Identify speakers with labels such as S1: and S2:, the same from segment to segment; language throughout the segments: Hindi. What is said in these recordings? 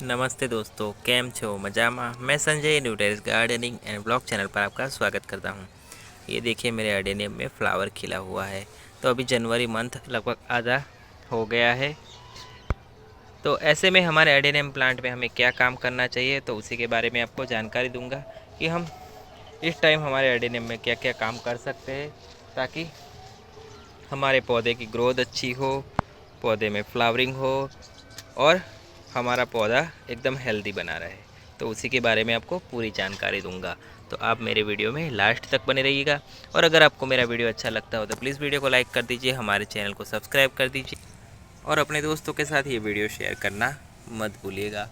S1: नमस्ते दोस्तों, केम छो मजामा। मैं Sanjay new terrace gardening and blog channel पर आपका स्वागत करता हूं। ये देखिए मेरे एडेनियम में फ्लावर खिला हुआ है। तो अभी जनवरी मंथ लगभग आधा हो गया है। तो ऐसे में हमारे एडेनियम प्लांट में हमें क्या काम करना चाहिए, तो उसी के बारे में आपको जानकारी दूंगा कि हम इस टाइम हमारे एडेनियम में क्या क्या काम कर सकते हैं ताकि हमारे पौधे की ग्रोथ अच्छी हो, पौधे में फ्लावरिंग हो और हमारा पौधा एकदम हेल्दी बना रहे। तो उसी के बारे में आपको पूरी जानकारी दूंगा। तो आप मेरे वीडियो में लास्ट तक बने रहिएगा। और अगर आपको मेरा वीडियो अच्छा लगता हो तो प्लीज़ वीडियो को लाइक कर दीजिए, हमारे चैनल को सब्सक्राइब कर दीजिए और अपने दोस्तों के साथ ये वीडियो शेयर करना मत भूलिएगा।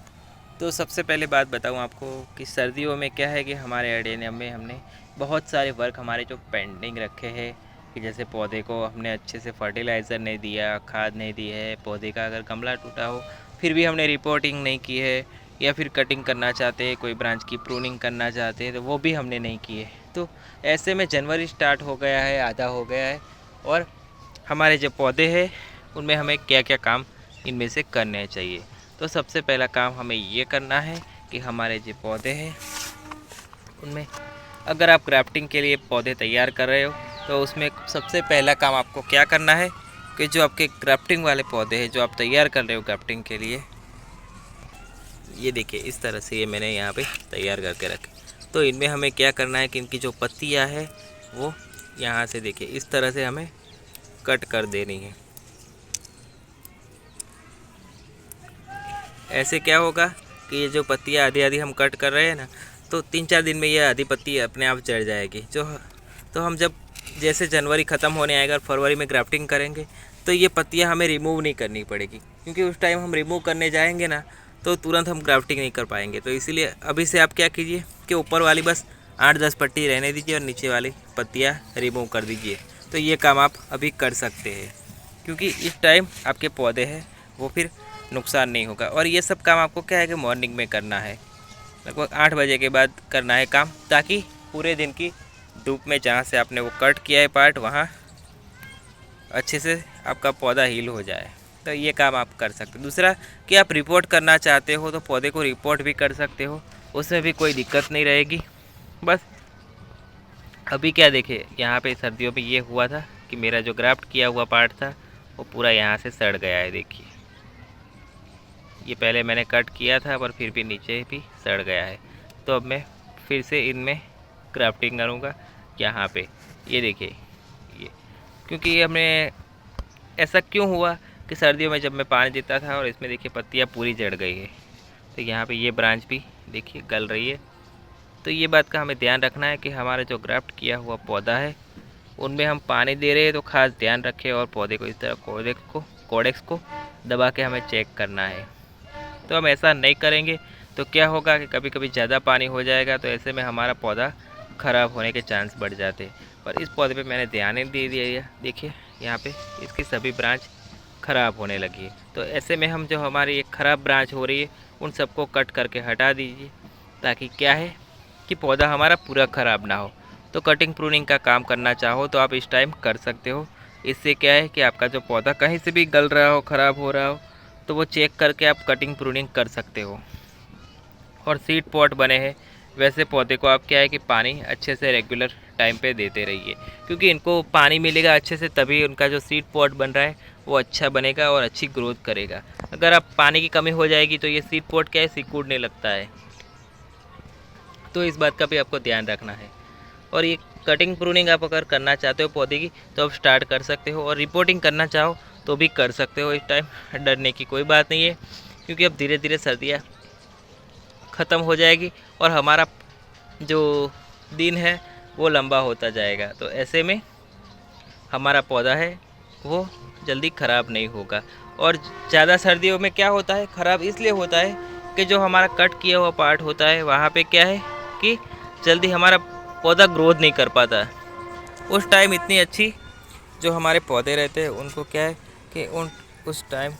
S1: तो सबसे पहले बात बताऊं आपको कि सर्दियों में क्या है कि हमारे एडेनियम में हमने बहुत सारे वर्क हमारे जो पेंडिंग रखे हैं कि जैसे पौधे को हमने अच्छे से फर्टिलाइज़र नहीं दिया, खाद नहीं दी है, पौधे का अगर गमला टूटा हो फिर भी हमने रिपोर्टिंग नहीं की है, या फिर कटिंग करना चाहते हैं, कोई ब्रांच की प्रूनिंग करना चाहते हैं तो वो भी हमने नहीं की है। तो ऐसे में जनवरी स्टार्ट हो गया है, आधा हो गया है और हमारे जो पौधे हैं उनमें हमें क्या क्या काम इनमें से करने चाहिए। तो सबसे पहला काम हमें ये करना है कि हमारे जो पौधे हैं उनमें अगर आप ग्राफ्टिंग के लिए पौधे तैयार कर रहे हो तो उसमें सबसे पहला काम आपको क्या करना है कि जो आपके ग्राफ्टिंग वाले पौधे हैं जो आप तैयार कर रहे हो ग्राफ्टिंग के लिए, ये देखिए इस तरह से ये मैंने यहाँ पे तैयार करके रखे। तो इनमें हमें क्या करना है कि इनकी जो पत्तियाँ है वो यहाँ से देखिए इस तरह से हमें कट कर देनी है। ऐसे क्या होगा कि ये जो पत्तियाँ आधी आधी हम कट कर रहे हैं ना, तो 3-4 दिन में ये आधी पत्ती अपने आप जड़ जाएगी। तो हम जब जैसे जनवरी ख़त्म होने आएगा और फरवरी में ग्राफ्टिंग करेंगे तो ये पत्तियाँ हमें रिमूव नहीं करनी पड़ेगी, क्योंकि उस टाइम हम रिमूव करने जाएंगे ना तो तुरंत हम ग्राफ्टिंग नहीं कर पाएंगे। तो इसीलिए अभी से आप क्या कीजिए कि ऊपर वाली बस 8-10 पट्टी रहने दीजिए और नीचे वाली पत्तियाँ रिमूव कर दीजिए। तो ये काम आप अभी कर सकते हैं, क्योंकि इस टाइम आपके पौधे हैं वो फिर नुकसान नहीं होगा। और ये सब काम आपको क्या है कि मॉर्निंग में करना है, लगभग 8 बजे के बाद करना है काम, ताकि पूरे दिन की धूप में जहाँ से आपने वो कट किया है पार्ट वहाँ अच्छे से आपका पौधा हील हो जाए। तो ये काम आप कर सकते हो। दूसरा कि आप रिपोर्ट करना चाहते हो तो पौधे को रिपोर्ट भी कर सकते हो, उसमें भी कोई दिक्कत नहीं रहेगी। बस अभी क्या देखिए यहाँ पे सर्दियों में ये हुआ था कि मेरा जो ग्राफ्ट किया हुआ पार्ट था वो पूरा यहाँ से सड़ गया है। देखिए ये पहले मैंने कट किया था पर फिर भी नीचे भी सड़ गया है। तो अब मैं फिर से इनमें क्राफ्टिंग करूँगा यहाँ पे। ये देखिए ये, क्योंकि ये हमने ऐसा क्यों हुआ कि सर्दियों में जब मैं पानी देता था और इसमें देखिए पत्तियाँ पूरी जड़ गई है। तो यहाँ पे ये ब्रांच भी देखिए गल रही है। तो ये बात का हमें ध्यान रखना है कि हमारा जो ग्राफ्ट किया हुआ पौधा है उनमें हम पानी दे रहे हैं तो खास ध्यान रखें, और पौधे को इस तरह कोडेक्स को दबा के हमें चेक करना है। तो हम ऐसा नहीं करेंगे तो क्या होगा कि कभी कभी ज़्यादा पानी हो जाएगा, तो ऐसे में हमारा पौधा ख़राब होने के चांस बढ़ जाते हैं। पर इस पौधे पे मैंने ध्यान नहीं दे दिया, देखिए यहाँ पे इसकी सभी ब्रांच ख़राब होने लगी है। तो ऐसे में हम जो हमारी एक ख़राब ब्रांच हो रही है उन सबको कट करके हटा दीजिए, ताकि क्या है कि पौधा हमारा पूरा ख़राब ना हो। तो कटिंग प्रूनिंग का काम करना चाहो तो आप इस टाइम कर सकते हो। इससे क्या है कि आपका जो पौधा कहीं से भी गल रहा हो, ख़राब हो रहा हो, तो वो चेक करके आप कटिंग प्रूनिंग कर सकते हो। और सीड पॉट बने हैं वैसे पौधे को आप क्या है कि पानी अच्छे से रेगुलर टाइम पे देते रहिए, क्योंकि इनको पानी मिलेगा अच्छे से तभी उनका जो सीड पॉट बन रहा है वो अच्छा बनेगा और अच्छी ग्रोथ करेगा। अगर आप पानी की कमी हो जाएगी तो ये सीड पॉट क्या है सिकुड़ने लगता है। तो इस बात का भी आपको ध्यान रखना है। और ये कटिंग प्रूनिंग आप अगर करना चाहते हो पौधे की तो आप स्टार्ट कर सकते हो, और रिपोर्टिंग करना चाहो तो भी कर सकते हो। इस टाइम डरने की कोई बात नहीं है, क्योंकि अब धीरे धीरे सर्दियाँ ख़त्म हो जाएगी और हमारा जो दिन है वो लंबा होता जाएगा। तो ऐसे में हमारा पौधा है वो जल्दी ख़राब नहीं होगा। और ज़्यादा सर्दियों में क्या होता है, ख़राब इसलिए होता है कि जो हमारा कट किया हुआ पार्ट होता है वहाँ पे क्या है कि जल्दी हमारा पौधा ग्रोथ नहीं कर पाता। उस टाइम इतनी अच्छी जो हमारे पौधे रहते हैं उनको क्या है कि उस टाइम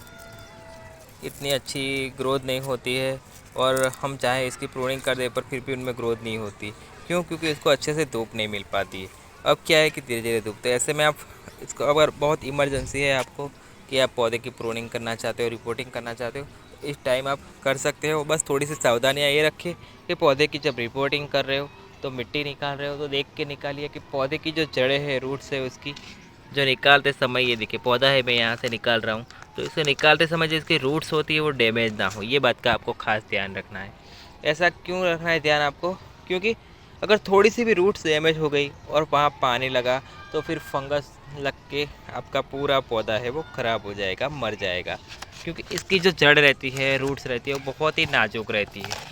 S1: इतनी अच्छी ग्रोथ नहीं होती है, और हम चाहे इसकी प्रूनिंग कर दें पर फिर भी उनमें ग्रोथ नहीं होती। क्यों? क्योंकि इसको अच्छे से धूप नहीं मिल पाती है। अब क्या है कि धीरे धीरे धूप, तो ऐसे में आप इसको अगर बहुत इमरजेंसी है आपको कि आप पौधे की प्रूनिंग करना चाहते हो, रिपोर्टिंग करना चाहते हो, इस टाइम आप कर सकते हो। बस थोड़ी सी सावधानियाँ ये रखें कि पौधे की जब रिपोर्टिंग कर रहे हो तो मिट्टी निकाल रहे हो तो देख के निकालिए कि पौधे की जो जड़ें हैं, रूट्स है, उसकी जो निकालते समय, ये देखिए पौधा है, मैं यहाँ से निकाल रहा हूँ, तो इसे निकालते समय जो इसकी रूट्स होती है वो डैमेज ना हो, ये बात का आपको खास ध्यान रखना है। ऐसा क्यों रखना है ध्यान आपको? क्योंकि अगर थोड़ी सी भी रूट्स डैमेज हो गई और वहाँ पानी लगा तो फिर फंगस लग के आपका पूरा पौधा है वो ख़राब हो जाएगा, मर जाएगा। क्योंकि इसकी जो जड़ रहती है, रूट्स रहती है, वो बहुत ही नाजुक रहती है।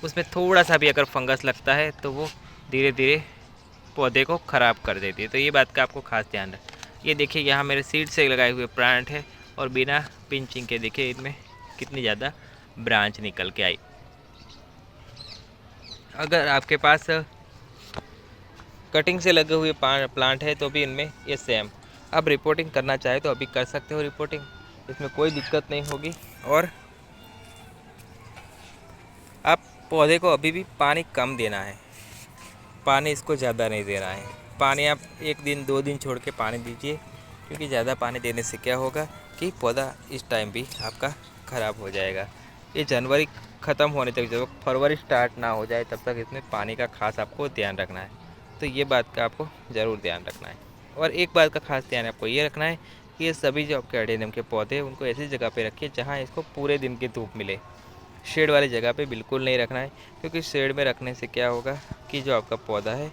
S1: उसमें थोड़ा सा भी अगर फंगस लगता है तो वो धीरे धीरे पौधे को ख़राब कर देती है। तो ये बात का आपको खास ध्यान रखें। ये देखिए यहाँ मेरे सीड से लगाए हुए प्लांट है और बिना पिंचिंग के देखिए इनमें कितनी ज़्यादा ब्रांच निकल के आई। अगर आपके पास कटिंग से लगे हुए प्लांट है तो भी इनमें ये सेम आप रिपोर्टिंग करना चाहे तो अभी कर सकते हो रिपोर्टिंग, इसमें कोई दिक्कत नहीं होगी। और आप पौधे को अभी भी पानी कम देना है, पानी इसको ज़्यादा नहीं देना है। पानी आप 1 दिन 2 दिन छोड़ के पानी दीजिए, क्योंकि ज़्यादा पानी देने से क्या होगा कि पौधा इस टाइम भी आपका ख़राब हो जाएगा। ये जनवरी ख़त्म होने तक, जब फरवरी स्टार्ट ना हो जाए तब तक इसमें पानी का खास आपको ध्यान रखना है। तो ये बात का आपको ज़रूर ध्यान रखना है। और एक बात का खास ध्यान आपको ये रखना है कि ये सभी जो आपके एडेनियम के पौधे उनको ऐसी जगह पे रखिए जहाँ इसको पूरे दिन की धूप मिले। शेड वाली जगह पे बिल्कुल नहीं रखना है, क्योंकि शेड में रखने से क्या होगा कि जो आपका पौधा है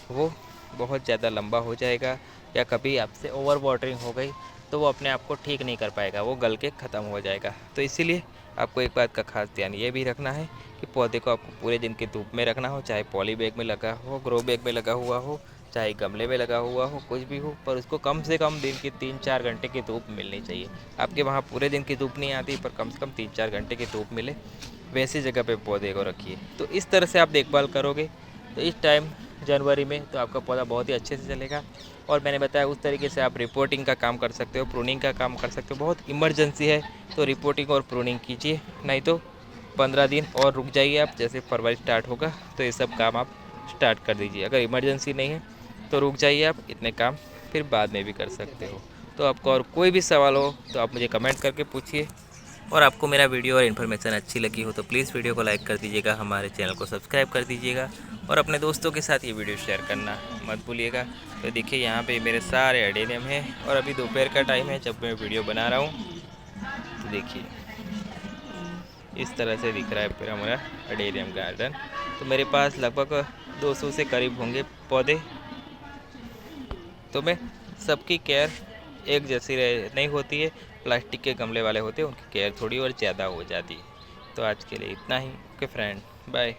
S1: वो बहुत ज़्यादा लंबा हो जाएगा, या कभी आपसे ओवर वाटरिंग हो गई तो वो अपने आप को ठीक नहीं कर पाएगा, वो गल के ख़त्म हो जाएगा। तो इसीलिए आपको एक बात का खास ध्यान ये भी रखना है कि पौधे को आपको पूरे दिन की धूप में रखना हो, चाहे पॉली बैग में लगा हो, ग्रो बैग में लगा हुआ हो, चाहे गमले में लगा हुआ हो, कुछ भी हो, पर उसको कम से कम दिन की 3-4 घंटे की धूप मिलनी चाहिए। आपके वहाँ पूरे दिन की धूप नहीं आती, पर कम से कम 3-4 घंटे की धूप मिले, वैसी जगह पे पौधे को रखिए। तो इस तरह से आप देखभाल करोगे तो इस टाइम जनवरी में तो आपका पौधा बहुत ही अच्छे से चलेगा। और मैंने बताया उस तरीके से आप रिपोर्टिंग का काम कर सकते हो, प्रूनिंग का काम कर सकते हो। बहुत इमरजेंसी है तो रिपोर्टिंग और प्रूनिंग कीजिए, नहीं तो 15 दिन और रुक जाइए आप, जैसे फरवरी स्टार्ट होगा तो ये सब काम आप स्टार्ट कर दीजिए। अगर इमरजेंसी नहीं है तो रुक जाइए आप, इतने काम फिर बाद में भी कर सकते हो। तो आपको और कोई भी सवाल हो तो आप मुझे कमेंट करके पूछिए। और आपको मेरा वीडियो और इन्फॉर्मेशन अच्छी लगी हो तो प्लीज़ वीडियो को लाइक कर दीजिएगा, हमारे चैनल को सब्सक्राइब कर दीजिएगा और अपने दोस्तों के साथ ये वीडियो शेयर करना मत भूलिएगा। तो देखिए यहाँ पे मेरे सारे एडेनियम हैं और अभी दोपहर का टाइम है जब मैं वीडियो बना रहा हूँ। तो देखिए इस तरह से दिख रहा है पूरा मेरा एडेनियम गार्डन। तो मेरे पास लगभग 200 से करीब होंगे पौधे। तो मैं सबकी केयर एक जैसी नहीं होती है, प्लास्टिक के गमले वाले होते हैं उनकी केयर थोड़ी और ज़्यादा हो जाती है। तो आज के लिए इतना ही। Okay friend, bye.